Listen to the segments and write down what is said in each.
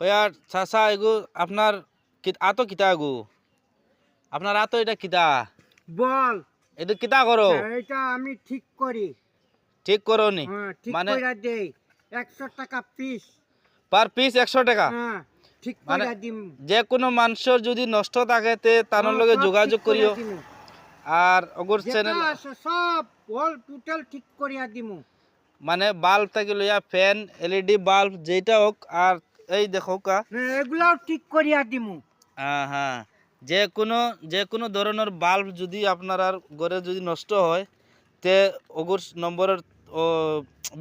কয়া চাচা এগু আপনার আতো কিতা এগু আপনার আতো এটা কিতা বল এটা কিতা করো এটা আমি ঠিক করি ঠিক করো নি হ্যাঁ ঠিক মানে কইরা দেই 100 টাকা পিস পার পিস 100 টাকা হ্যাঁ ঠিক মানে কইরা দিম যে কোনো মানুষের যদি নষ্ট থাকে তে তার লগে যোগাযোগ করিও আর অগর চ্যানেল সব অল টোটাল ঠিক করিয়া দিমু মানে বাল্ব থেকে লইয়া ফ্যান এলইডি বাল্ব যেটা হোক আর এই দেখো কা এগুলাও ঠিক করিয়া দিমু হ্যাঁ হ্যাঁ যে কোনো ধরনের বাল্ব যদি আপনার আর ঘরে যদি নষ্ট হয় তে ওগুর নম্বরের ও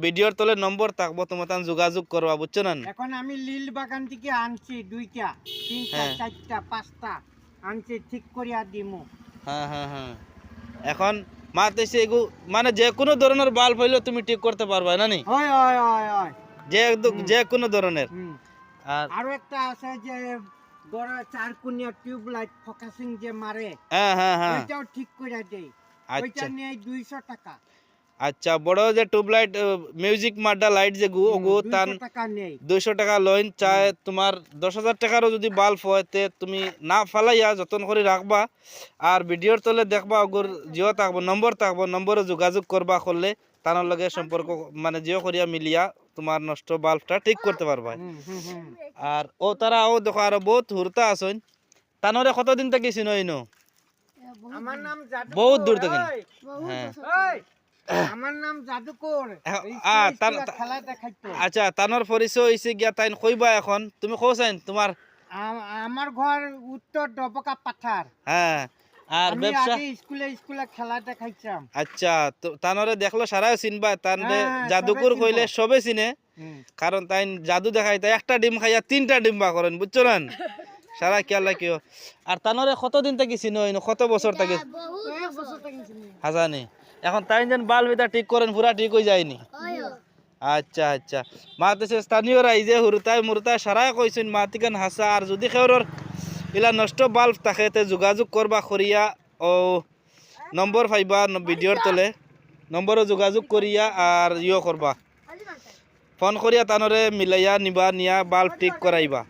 ভিডিওর তলে নম্বর থাকবো তোমার যোগাযোগ করবা বুঝছো না এখন আমি লিল বাগান থেকে আনছি 2টা 3টা হ্যাঁ। 4টা 5টা আনছি ঠিক করিয়া দিমু হ্যাঁ হ্যাঁ হ্যাঁ এখন মাতেছে এগু মানে যে কোনো ধরনের বাল্ব হইলে তুমি ঠিক করতে পারবা না নি হয় হয় হয় হয় যে কোনো ধরনের হুম আর আরো একটা আছে যে বড় চারকুনিয়া টিউব লাইট ফোকাসিং যে মারে হ্যাঁ হ্যাঁ হ্যাঁ ওইটাও ঠিক করে দেই আচ্ছা ওইটা নিয়ে 200 টাকা আচ্ছা বড় যে টিউবলাইট মিউজিক মাড্ডা লাইট যে গু ওগু তান 200 টাকা নেই 200 টাকা লইন চায় তোমার 10,000 টাকারও যদি বাল্ব হয় তে তুমি না ফালাইয়া যতন করে রাখবা আর ভিডিওর তলে দেখবা ওগুর জিও থাকবো নম্বর থাকবো নম্বরে যোগাযোগ করবা করলে তার লগে সম্পর্ক মানে জিও করিয়া মিলিয়া তোমার নষ্ট বাল্বটা ঠিক করতে পারবা আর ও তারা ও দেখো আর বহুত হুরতা আসইন তানরে কতদিন থেকে চিনইনো আমার নাম জাদুকর বহুত দূর থেকে হ্যাঁ এই, আমার নাম জাদুকর এই খেলা দেখাইতো আচ্ছা তানোর পরিচয় হইছে গিয়া তাইন কইবা এখন তুমি কইছেন তোমার আমার ঘর উত্তর ডবকা পাথার হ্যাঁ আর আমি ব্যবসা আগে স্কুলে খেলা দেখাইতাম আচ্ছা তো তানরে দেখলো সারাই চিনবা তানরে হ্যাঁ, জাদুকর সবাই কইলে চিনবো। সবে চিনে কারণ তাই জাদু দেখাই তাই একটা ডিম খাইয়া 3টা ডিম বা করেন বুঝছো না সারা খেয়াল রাখিও আর তানরে কতদিন থেকে চিনো কত বছর থেকে হাজানি এখন তাই যেন বাল বেতা ঠিক করেন পুরা ঠিক হয়ে যায়নি আচ্ছা আচ্ছা মা দেশে স্থানীয়রা এই যে হুরতাই মুরতাই সারাই কইছেন মাতিকান হাসা আর যদি খেউরর ইলা নষ্ট বাল্ব থাকে তে যোগাযোগ করবা করিয়া ও নম্বর পাইবা ভিডিওর তলে নম্বরও যোগাযোগ করিয়া আর ইয়ে করবা ফোন করিয়া তানরে মিলাইয়া নিবা নিয়া বাল্ব ঠিক করাইবা